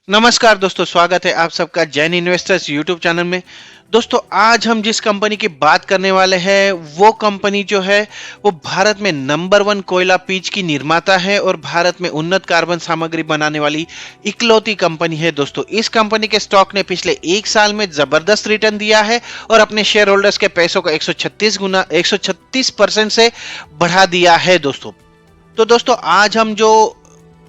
नमस्कार दोस्तों, स्वागत है आप सबका जैन इन्वेस्टर्स यूट्यूब चैनल में। दोस्तों, आज हम जिस कंपनी की बात करने वाले हैं वो कंपनी जो है वो भारत में नंबर 1 कोयला पिच की निर्माता है और भारत में उन्नत कार्बन सामग्री बनाने वाली इकलौती कंपनी है। दोस्तों, इस कंपनी के स्टॉक ने पिछले एक साल में जबरदस्त रिटर्न दिया है और अपने शेयर होल्डर्स के पैसों को 136% से बढ़ा दिया है। दोस्तों आज हम जो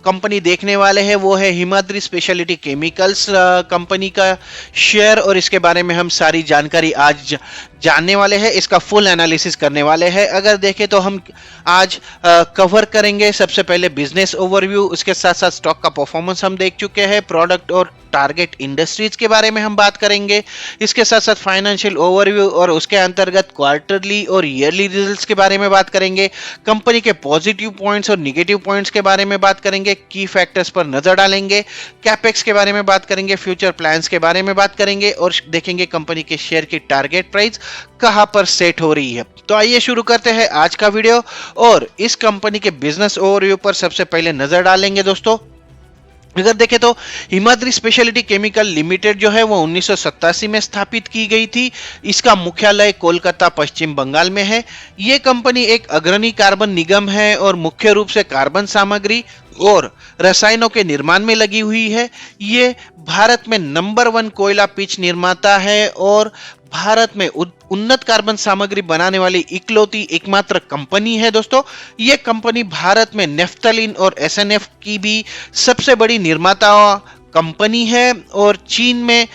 कंपनी देखने वाले हैं वो है हिमाद्री स्पेशलिटी केमिकल्स कंपनी का शेयर, और इसके बारे में हम सारी जानकारी आज जानने वाले हैं, इसका फुल एनालिसिस करने वाले हैं। अगर देखें तो हम आज कवर करेंगे सबसे पहले बिजनेस ओवरव्यू, उसके साथ साथ स्टॉक का परफॉर्मेंस हम देख चुके हैं, प्रोडक्ट और टारगेट इंडस्ट्रीज के बारे में हम बात करेंगे, इसके साथ साथ फाइनेंशियल ओवरव्यू और उसके अंतर्गत क्वार्टरली और ईयरली रिजल्ट्स के बारे में बात करेंगे, कंपनी के पॉजिटिव पॉइंट्स और निगेटिव पॉइंट्स के बारे में बात करेंगे, की फैक्टर्स पर नजर डालेंगे, कैपेक्स के बारे में बात करेंगे, फ्यूचर प्लान्स के बारे में बात करेंगे और देखेंगे कंपनी के शेयर की टारगेट प्राइस कहां पर सेट हो रही है। तो आइए शुरू करते हैं आज का वीडियो और इस कंपनी के बिजनेस ओवरव्यू पर सबसे पहले नजर डालेंगे। दोस्तों, अगर देखें तो हिमाद्री स्पेशलिटी केमिकल लिमिटेड जो है वो 1987 में स्थापित की गई थी। इसका मुख्यालय कोलकाता पश्चिम बंगाल में है। ये कंपनी एक अग्रणी कार्बन निगम है और मुख्य रूप से कार्बन सामग्री और रसायनों के निर्माण में लगी हुई है। ये भारत में नंबर 1 कोयला पिच निर्माता है और भारत में उन्नत कार्बन सामग्री बनाने वाली इकलौती एकमात्र कंपनी है। दोस्तों, ये कंपनी भारत में नेफ्थलीन और एसएनएफ की भी सबसे बड़ी निर्माता कंपनी है और चीन में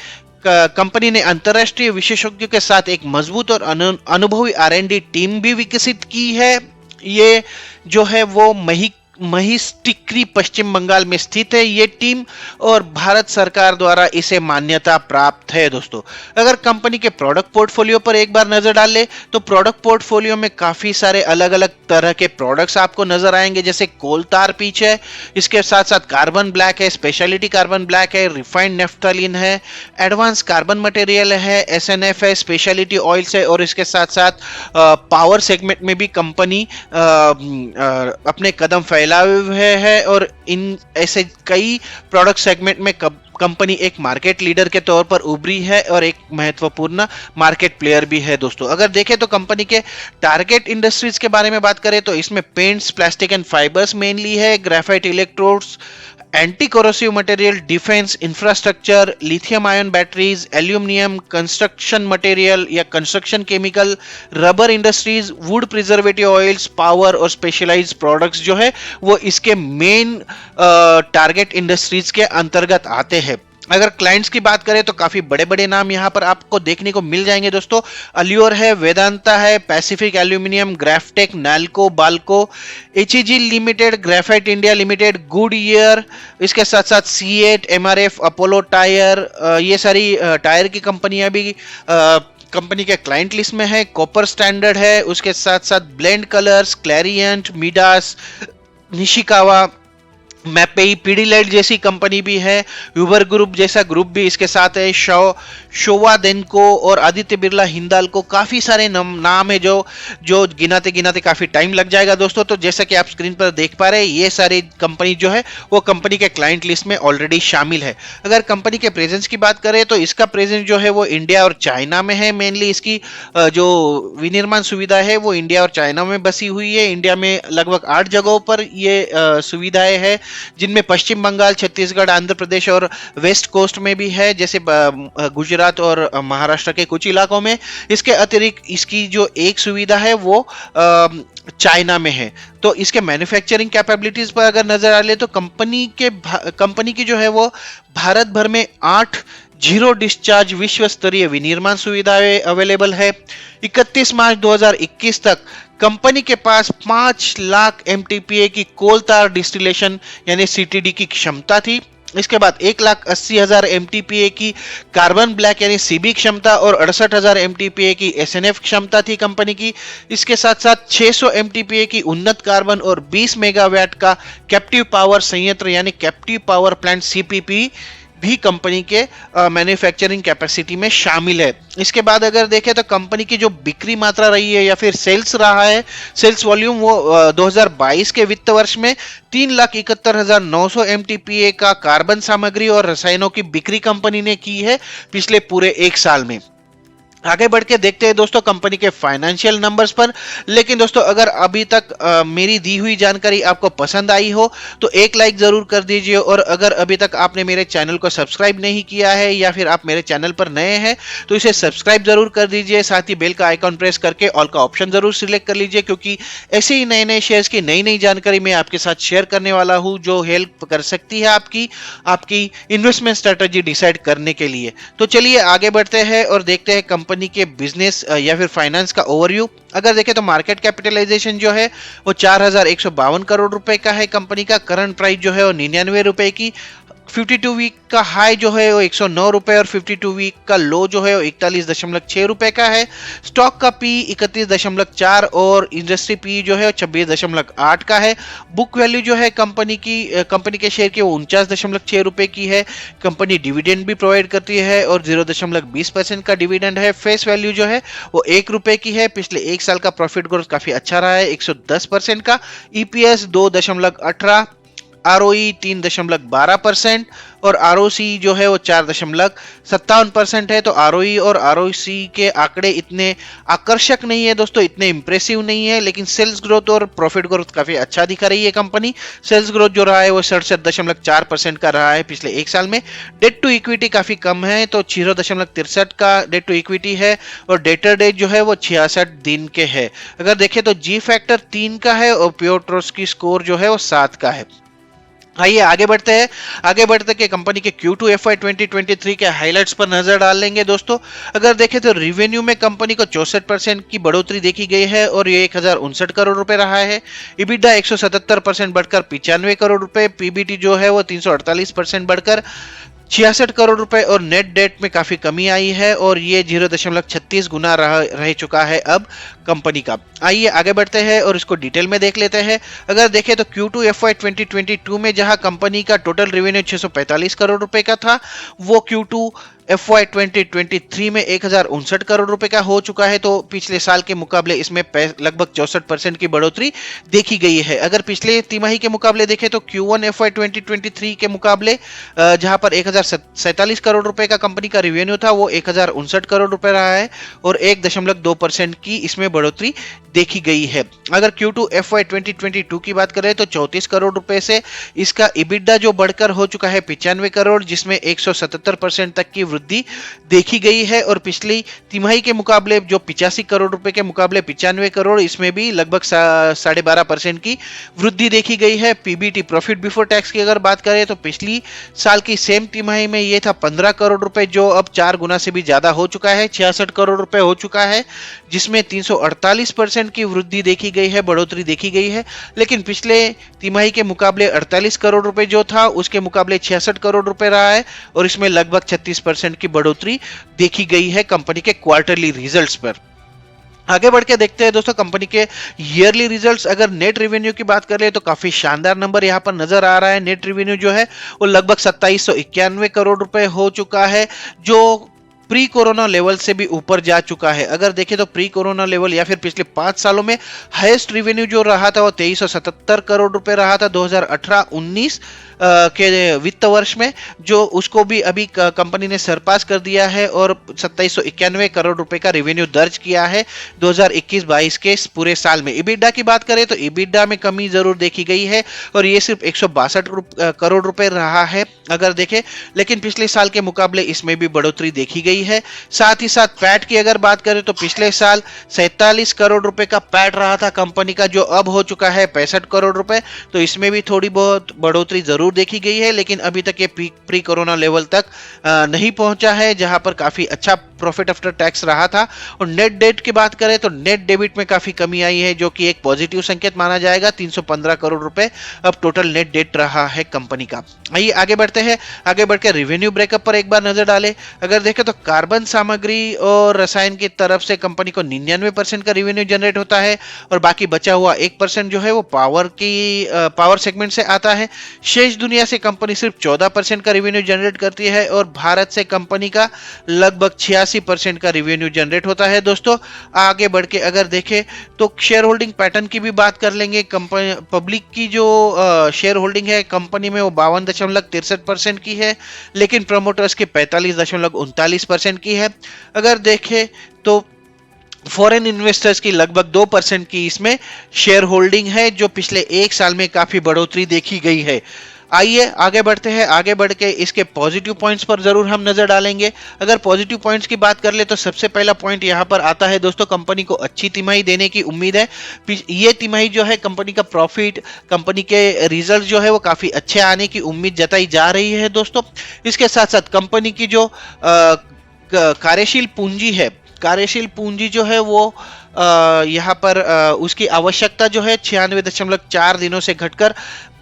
कंपनी ने अंतर्राष्ट्रीय विशेषज्ञों के साथ एक मजबूत और अनुभवी आर&डी टीम भी विकसित की है। ये जो है वो महिष्टिक्री पश्चिम बंगाल में स्थित है ये टीम, और भारत सरकार द्वारा इसे मान्यता प्राप्त है। दोस्तों, अगर कंपनी के प्रोडक्ट पोर्टफोलियो पर एक बार नजर डाल ले तो प्रोडक्ट पोर्टफोलियो में काफी सारे अलग अलग तरह के प्रोडक्ट्स आपको नजर आएंगे, जैसे कोलतार पिच है, इसके साथ साथ कार्बन ब्लैक है, स्पेशलिटी कार्बन ब्लैक है, रिफाइंड नेफ्थलीन है, एडवांस कार्बन मटेरियल है, एसएनएफ है, स्पेशलिटी ऑयल्स है और इसके साथ साथ पावर सेगमेंट में भी कंपनी अपने कदम फैला है और इन ऐसे कई प्रोडक्ट सेगमेंट में कंपनी एक मार्केट लीडर के तौर पर उभरी है और एक महत्वपूर्ण मार्केट प्लेयर भी है। दोस्तों, अगर देखें तो कंपनी के टारगेट इंडस्ट्रीज के बारे में बात करें तो इसमें paints, plastic and fibres mainly है, graphite electrodes, anti corrosive material, defence, infrastructure, lithium ion batteries, aluminium, construction material या construction chemical, rubber industries, wood preservative oils, power और स्पेशलाइज्ड प्रोडक्ट्स जो है वो इसके मेन टारगेट इंडस्ट्रीज के अंतर्गत आते हैं। अगर क्लाइंट्स की बात करें तो काफी बड़े बड़े नाम यहां पर आपको देखने को मिल जाएंगे। दोस्तों, अल्योर है, वेदांता है, Pacific Aluminium, GrafTech, Nalco, Balco, HEG Limited, Graphite India Limited, Goodyear, इसके साथ साथ C8, MRF, अपोलो टायर, ये सारी टायर की कंपनियां भी कंपनी के क्लाइंट लिस्ट में है। कॉपर स्टैंडर्ड है, उसके साथ साथ ब्लेंड कलर्स, क्लैरियंट, मिडास, निशिकावा, मैपेई, पीडीलाइट जैसी कंपनी भी है, यूबर ग्रुप जैसा ग्रुप भी इसके साथ है, शोवा देनको और आदित्य बिरला हिंदाल्को, काफी सारे नाम है जो गिनाते गिनाते काफी टाइम लग जाएगा। दोस्तों, तो जैसा कि आप स्क्रीन पर देख पा रहे हैं ये सारी कंपनी जो है वो कंपनी के क्लाइंट लिस्ट में ऑलरेडी शामिल है। अगर कंपनी के प्रेजेंस की बात करें तो इसका प्रेजेंस जो है वो इंडिया और चाइना में है। मेनली इसकी जो विनिर्माण सुविधा है वो इंडिया और चाइना में बसी हुई है। इंडिया में लगभग 8 जगहों पर ये सुविधाएं है, जिनमें पश्चिम बंगाल, छत्तीसगढ़, आंध्र प्रदेश और वेस्ट कोस्ट में भी है, जैसे गुजरात और महाराष्ट्र के कुछ इलाकों में। इसके अतिरिक्त इसकी जो एक सुविधा है वो चाइना में है। तो इसके मैन्युफैक्चरिंग कैपेबिलिटीज पर अगर नजर डालें तो कंपनी की जो है वो भारत भर में 8 जीरो डिस्चार्ज विश्व स्तरीय विनिर्माण सुविधाएं अवेलेबल है। 31 मार्च 2021 तक कंपनी के पास 5 लाख MTPA की कोल तार डिस्टिलेशन यानी CTD की क्षमता थी। इसके बाद 1,80,000 MTPA की कार्बन ब्लैक यानी CB क्षमता और 68,000 MTPA की SNF क्षमता थी कंपनी की। इसके साथ साथ 600 MTPA की उन्नत कार्बन और 20 मेगावाट का कैप्टिव पावर संयंत्र यानी कैप्टिव पावर प्लांट CPP भी कंपनी के मैन्युफैक्चरिंग कैपेसिटी में शामिल है। इसके बाद अगर देखें तो कंपनी की जो बिक्री मात्रा रही है या फिर सेल्स रहा है, सेल्स वॉल्यूम, वो 2022 के वित्त वर्ष में 3,71,900 MTPA का कार्बन सामग्री और रसायनों की बिक्री कंपनी ने की है पिछले पूरे एक साल में। आगे बढ़ के देखते हैं दोस्तों कंपनी के फाइनेंशियल नंबर्स पर। लेकिन दोस्तों अगर अभी तक मेरी दी हुई जानकारी आपको पसंद आई हो तो एक लाइक जरूर कर दीजिए, और अगर अभी तक आपने मेरे चैनल को सब्सक्राइब नहीं किया है या फिर आप मेरे चैनल पर नए हैं तो इसे सब्सक्राइब जरूर कर दीजिए। साथ ही बेल का आइकॉन प्रेस करके ऑल का ऑप्शन जरूर सिलेक्ट कर लीजिए, क्योंकि ऐसे ही नए नए शेयर्स की नई नई जानकारी मैं आपके साथ शेयर करने वाला हूं जो हेल्प कर सकती है आपकी इन्वेस्टमेंट स्ट्रेटेजी डिसाइड करने के लिए। तो चलिए आगे बढ़ते हैं और देखते हैं कंपनी के बिजनेस या फिर फाइनेंस का ओवरव्यू। अगर देखें तो मार्केट कैपिटलाइजेशन जो है वो 4,152 करोड़ रुपए का है। कंपनी का करंट प्राइस जो है वो 99 रुपए की। 52 वीक का हाई जो है वो 109 रुपए और 52 वीक का लो जो है वो 41.6 रुपए का है। स्टॉक का पी 31.4 और इंडस्ट्री पी जो है वो 26.8 का है। बुक वैल्यू जो है कंपनी के शेयर की वो 49.6 रुपए की है। कंपनी डिविडेंड भी प्रोवाइड करती है और 0.20% का डिविडेंड है। फेस वैल्यू जो है वो 1 रुपए की है। पिछले एक साल का प्रॉफिट ग्रोथ काफी अच्छा रहा है, 110% का। ईपीएस 2.18, आरओई 3.12% और आरओसी जो है वो 4.57% है। तो आरओई और आरओसी के आंकड़े इतने आकर्षक नहीं है दोस्तों, इतने इंप्रेसिव नहीं है, लेकिन सेल्स ग्रोथ और प्रॉफिट ग्रोथ काफी अच्छा दिखा रही है कंपनी। सेल्स ग्रोथ जो रहा है वो 67.4% का रहा है पिछले एक साल में। डेट टू इक्विटी काफी कम है, तो 0.63 का डेट टू इक्विटी है और डेटर डेट जो है वो 66 दिन के है। अगर देखें तो जी फैक्टर 3 का है और प्योट्रोस्की स्कोर जो है वो 7 का है। आइए आगे बढ़ते हैं। आगे बढ़ते के कंपनी के Q2 FY 2023 के हाइलाइट्स पर नजर डाल लेंगे दोस्तों। अगर देखें तो रिवेन्यू में कंपनी को 64% की बढ़ोतरी देखी गई है और ये 1,059 करोड़ रुपए रहा है। इबिडा 177% बढ़कर 95 करोड़ रुपए। पीबीटी जो है वो 348% बढ़कर 66 करोड़ रुपए और नेट डेट में काफी कमी आई है और ये 0.36 गुना रह चुका है अब कंपनी का। आइए आगे बढ़ते हैं और इसको डिटेल में देख लेते हैं। अगर देखें तो Q2 FY 2022 में जहां कंपनी का टोटल रेवेन्यू 645 करोड़ रुपए का था, वो Q2 FY 2023 में 1,059 करोड़ रुपए का हो चुका है। तो पिछले साल के मुकाबले इसमें लगभग 64% की बढ़ोतरी देखी गई है। अगर पिछले तिमाही के मुकाबले देखें तो Q1 FY 2023 के मुकाबले जहां पर 1,047 करोड़ रुपए का कंपनी का रेवेन्यू था, वो 1,059 करोड़ रुपए रहा है और 1.2% की इसमें बढ़ोतरी देखी गई है। अगर Q2 FY 2022 की बात करें तो 34 करोड़ रुपए से इसका इबिडा जो बढ़कर हो चुका है 95 करोड़, जिसमें 177% तक की वृद्धि देखी गई है। और पिछली तिमाही के मुकाबले जो 85 करोड़ रुपए के मुकाबले 95 करोड़, इसमें भी लगभग 12.5% की वृद्धि देखी गई है। पीबीटी प्रॉफिट बिफोर टैक्स की अगर बात करें तो पिछली साल की सेम तिमाही में ये था 15 करोड़ रुपए, जो अब 4 गुना से भी ज्यादा हो चुका है, 66 करोड़ रुपए हो चुका है, जिसमें 348% की वृद्धि देखी गई है, बढ़ोतरी देखी गई है। लेकिन पिछले तिमाही के मुकाबले 48 करोड़ रुपए जो था उसके मुकाबले 66 करोड़ रुपए रहा है और इसमें लगभग 36% की बढ़ोतरी देखी गई है कंपनी के क्वार्टरली रिजल्ट्स पर। आगे बढ़ के देखते हैं दोस्तों कंपनी के ईयरली रिजल्ट्स। अगर नेट रेवेन्यू की बात करें तो काफी शानदार नंबर यहां पर नजर आ रहा है। नेट रेवेन्यू जो है वो लगभग 2791 करोड़ रुपए हो चुका है, जो प्री कोरोना लेवल से भी ऊपर जा चुका है। अगर देखें तो प्री कोरोना लेवल या फिर पिछले 5 सालों में हाईएस्ट रेवेन्यू जो रहा था वो 2377 करोड़ रुपए रहा था 2018-19 के वित्त वर्ष में, जो उसको भी अभी कंपनी ने सरपास कर दिया है और 2791 करोड़ रुपए का रेवेन्यू दर्ज किया है 2021-22 के पूरे साल में। इबिडा की बात करें तो इबिडा में कमी जरूर देखी गई है और ये सिर्फ 162 करोड़ रुपए रहा है अगर देखें, लेकिन पिछले साल के मुकाबले इसमें भी बढ़ोतरी देखी गई है। साथ ही साथ पैट की अगर बात करें तो पिछले साल 47 करोड़ रुपए का पैट रहा था कंपनी का, जो अब हो चुका है 65 करोड़ रुपए। तो इसमें भी थोड़ी बहुत बढ़ोतरी जरूर देखी गई है, लेकिन अभी तक ये प्री कोरोना लेवल तक नहीं पहुंचा है, जहां पर काफी अच्छा प्रॉफिट आफ्टर टैक्स रहा था। और नेट डेट की बात करें तो नेट डेबिट में काफी कमी आई है, जो कि एक पॉजिटिव संकेत माना जाएगा। 315 करोड़ रुपए अब टोटल नेट डेट रहा है कंपनी का। आइए आगे बढ़ते हैं। आगे बढ़कर रेवेन्यू ब्रेकअप पर एक बार नजर डालें। अगर देखें तो कार्बन सामग्री और रसायन की तरफ से कंपनी को 99% का रेवेन्यू जनरेट होता है, और बाकी बचा हुआ 1% जो है वो पावर सेगमेंट से आता है। शेष दुनिया से कंपनी सिर्फ 14% का रेवेन्यू जनरेट करती है, और भारत से कंपनी का लगभग 86% का रेवेन्यू जनरेट होता है। दोस्तों आगे बढ़ के अगर देखें तो शेयर होल्डिंग पैटर्न की भी बात कर लेंगे। कंपनी पब्लिक की जो शेयर होल्डिंग है कंपनी में वो 52.63% की है, लेकिन प्रमोटर्स की 45.39% की है। अगर देखें तो फॉरेन इन्वेस्टर्स की लगभग 2% की इसमें शेयर होल्डिंग है, जो पिछले एक साल में काफी बढ़ोतरी देखी गई है। आइए आगे बढ़ते हैं। आगे बढ़ के इसके पॉजिटिव पॉइंट्स पर जरूर हम नजर डालेंगे। अगर पॉजिटिव पॉइंट्स की बात कर ले तो सबसे पहला पॉइंट यहां पर आता है दोस्तों, कंपनी को अच्छी तिमाही देने की उम्मीद है। ये तिमाही जो है कंपनी का प्रॉफिट, कंपनी के रिजल्ट जो है वो काफी अच्छे आने की उम्मीद जताई जा रही है दोस्तों। इसके साथ साथ कंपनी की जो कार्यशील पूंजी है, कार्यशील पूंजी जो है वो यहाँ पर उसकी आवश्यकता जो है 96.4 दिनों से घटकर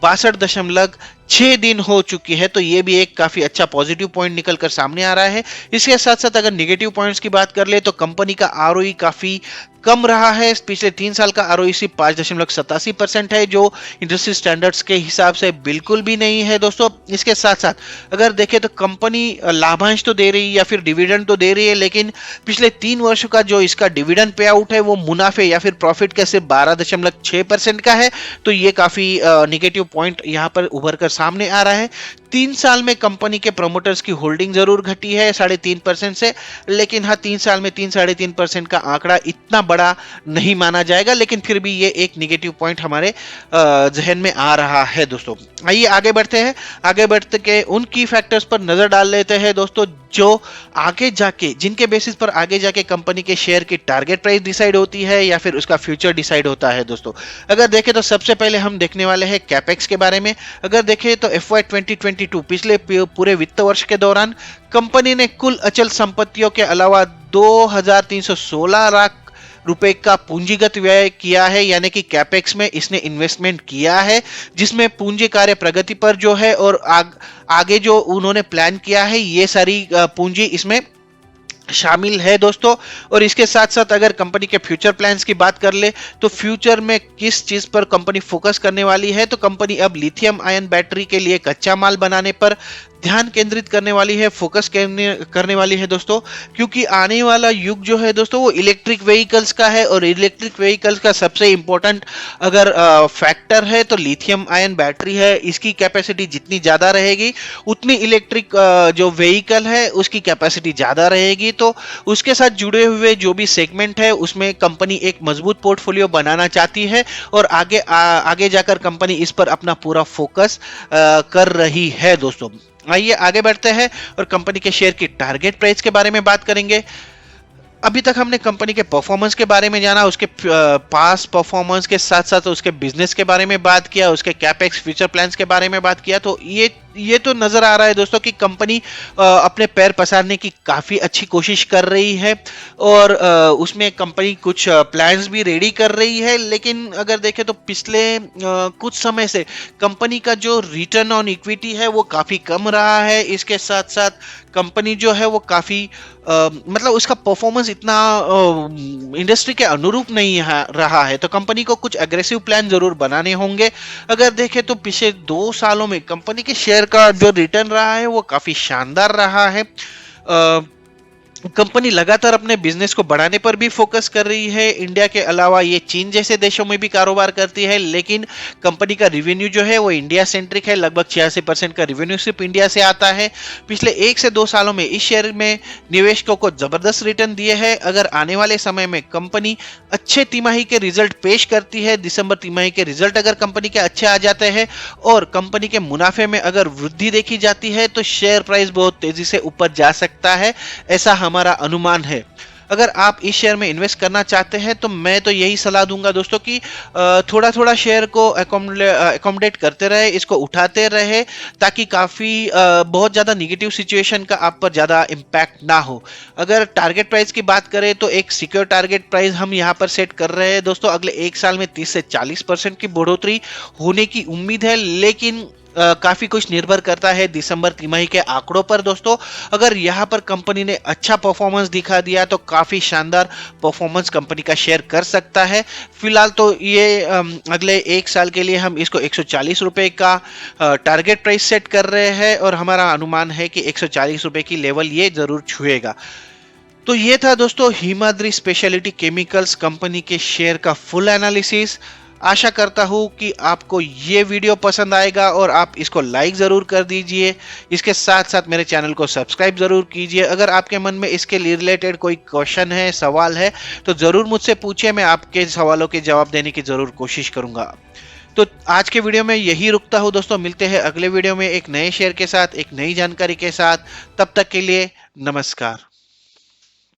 62.6 दिन हो चुकी है। तो ये भी एक काफी अच्छा पॉजिटिव पॉइंट निकल कर सामने आ रहा है। इसके साथ साथ अगर नेगेटिव पॉइंट्स की बात कर ले तो कंपनी का आरओई काफी कम रहा है। पिछले 3 साल का आरओई सिर्फ 5.87% है, जो इंडस्ट्री स्टैंडर्ड्स के हिसाब से बिल्कुल भी नहीं है दोस्तों। इसके साथ साथ अगर देखें तो कंपनी लाभांश तो दे रही है या फिर डिविडेंड तो दे रही है, लेकिन पिछले 3 वर्षों का जो इसका डिविडेंड पे आउट है वो मुनाफे या फिर प्रॉफिट का सिर्फ 12.6% का है। तो ये काफी निगेटिव पॉइंट यहाँ पर उभर कर सामने आ रहा है। 3 साल में कंपनी के प्रमोटर्स की होल्डिंग जरूर घटी है 3.5% से, लेकिन हाँ 3 साल में 3-3.5% का आंकड़ा इतना बड़ा नहीं माना जाएगा, लेकिन फिर भी ये एक निगेटिव पॉइंट हमारे जहन में आ रहा है दोस्तों। आइए आगे बढ़ते हैं। आगे बढ़ते के उन की फैक्टर्स पर नजर डाल लेते हैं दोस्तों, जो आगे जाके जिनके बेसिस पर आगे जाके कंपनी के शेयर की टारगेट प्राइस डिसाइड होती है या फिर उसका फ्यूचर डिसाइड होता है दोस्तों। अगर देखें तो सबसे पहले हम देखने वाले हैं कैपेक्स के बारे में। अगर देखें तो FY 2022 पिछले पूरे वित्त वर्ष के दौरान कंपनी ने कुल अचल संपत्तियों के अलावा 2316 लाख रुपए का पूंजीगत व्यय किया है, यानी कि कैपेक्स में इसने इन्वेस्टमेंट किया है, जिसमें पूंजी कार्य प्रगति पर जो है और आगे जो उन्होंने प्लान किया है ये सारी पूंजी इसमें शामिल है दोस्तों। और इसके साथ साथ अगर कंपनी के फ्यूचर प्लान्स की बात कर ले तो फ्यूचर में किस चीज पर कंपनी फोकस करने वाली है, तो कंपनी अब लिथियम आयन बैटरी के लिए कच्चा माल बनाने पर ध्यान केंद्रित करने वाली है, फोकस करने वाली है दोस्तों। क्योंकि आने वाला युग जो है दोस्तों वो इलेक्ट्रिक व्हीकल्स का है, और इलेक्ट्रिक व्हीकल्स का सबसे इंपॉर्टेंट अगर फैक्टर है तो लिथियम आयन बैटरी है। इसकी कैपेसिटी जितनी ज्यादा रहेगी उतनी इलेक्ट्रिक जो व्हीकल है उसकी कैपेसिटी ज्यादा रहेगी। तो उसके साथ जुड़े हुए जो भी सेगमेंट है उसमें कंपनी एक मजबूत पोर्टफोलियो बनाना चाहती है, और आगे जाकर कंपनी इस पर अपना पूरा फोकस कर रही है दोस्तों। आइए आगे बढ़ते हैं और कंपनी के शेयर की टारगेट प्राइस के बारे में बात करेंगे। अभी तक हमने कंपनी के परफॉर्मेंस के बारे में जाना, उसके पास परफॉर्मेंस के साथ साथ उसके बिजनेस के बारे में बात किया, उसके कैपेक्स फ्यूचर प्लान्स के बारे में बात किया। तो ये तो नजर आ रहा है दोस्तों कि कंपनी अपने पैर पसारने की काफी अच्छी कोशिश कर रही है, और उसमें कंपनी कुछ प्लान्स भी रेडी कर रही है। लेकिन अगर देखें तो पिछले कुछ समय से कंपनी का जो रिटर्न ऑन इक्विटी है वो काफी कम रहा है। इसके साथ साथ कंपनी जो है वो काफी मतलब उसका परफॉर्मेंस इतना इंडस्ट्री के अनुरूप नहीं रहा है। तो कंपनी को कुछ एग्रेसिव प्लान जरूर बनाने होंगे। अगर देखें तो पिछले 2 सालों में कंपनी के शेयर का जो रिटर्न रहा है वो काफी शानदार रहा है। कंपनी लगातार अपने बिजनेस को बढ़ाने पर भी फोकस कर रही है। इंडिया के अलावा ये चीन जैसे देशों में भी कारोबार करती है, लेकिन कंपनी का रिवेन्यू जो है वो इंडिया सेंट्रिक है। लगभग 86% का रिवेन्यू सिर्फ इंडिया से आता है। पिछले 1 से 2 सालों में इस शेयर में निवेशकों को जबरदस्त रिटर्न दिए हैं। अगर आने वाले समय में कंपनी अच्छे तिमाही के रिजल्ट पेश करती है, दिसंबर तिमाही के रिजल्ट अगर कंपनी के अच्छे आ जाते हैं और कंपनी के मुनाफे में अगर वृद्धि देखी जाती है तो शेयर प्राइस बहुत तेजी से ऊपर जा सकता है, ऐसा हमारा अनुमान है। अगर आप इस शेयर में इन्वेस्ट करना चाहते हैं तो मैं तो यही सलाह दूंगा दोस्तों कि थोड़ा थोड़ा शेयर को अकोमोडेट करते रहे, इसको उठाते रहे, ताकि काफ़ी बहुत ज़्यादा निगेटिव सिचुएशन का आप पर ज़्यादा इम्पैक्ट ना हो। अगर टारगेट प्राइस की बात करें तो एक सिक्योर टारगेट प्राइस हम यहाँ पर सेट कर रहे हैं दोस्तों, अगले एक साल में 30 से 40% की बढ़ोतरी होने की उम्मीद है, लेकिन काफी कुछ निर्भर करता है दिसंबर तिमाही के आंकड़ों पर दोस्तों। अगर यहाँ पर कंपनी ने अच्छा परफॉर्मेंस दिखा दिया तो काफी शानदार परफॉर्मेंस कंपनी का शेयर कर सकता है। फिलहाल तो ये अगले एक साल के लिए हम इसको 140 रुपए का टारगेट प्राइस सेट कर रहे हैं और हमारा अनुमान है कि 140 रुपए की लेवल ये जरूर छुएगा। तो ये था दोस्तों हिमाद्री स्पेशलिटी केमिकल्स कंपनी के शेयर का फुल एनालिसिस। आशा करता हूँ कि आपको ये वीडियो पसंद आएगा और आप इसको लाइक ज़रूर कर दीजिए। इसके साथ साथ मेरे चैनल को सब्सक्राइब ज़रूर कीजिए। अगर आपके मन में इसके रिलेटेड कोई क्वेश्चन है, सवाल है, तो ज़रूर मुझसे पूछिए, मैं आपके सवालों के जवाब देने की ज़रूर कोशिश करूँगा। तो आज के वीडियो में यही रुकता हूँ दोस्तों, मिलते हैं अगले वीडियो में एक नए शेयर के साथ, एक नई जानकारी के साथ। तब तक के लिए नमस्कार।